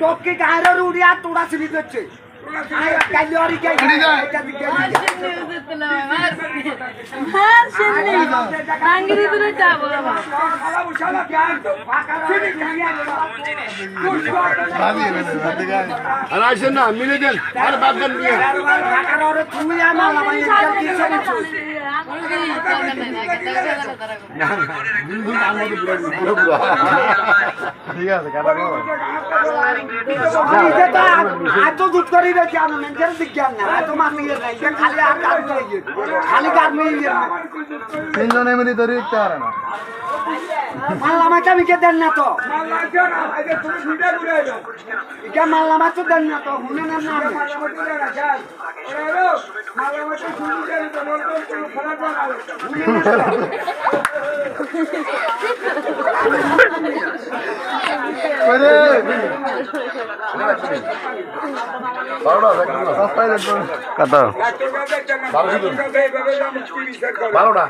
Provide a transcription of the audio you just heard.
তোকে গায়ের উড়িয়া তোরা সিবি করছে না মিলে দেন আর বাদ দেন ঠিক আছে কাটা এত দুধ করি মেনটেন বিজ্ঞান না এত মামি খালি আর খালি কাটমি তিনজনে মিলে ধরে দিতে পারে না মাল্লামা কামিকে দেন না তো এটা মাল্লামা তো দেন না তো হুনে না কত 12টা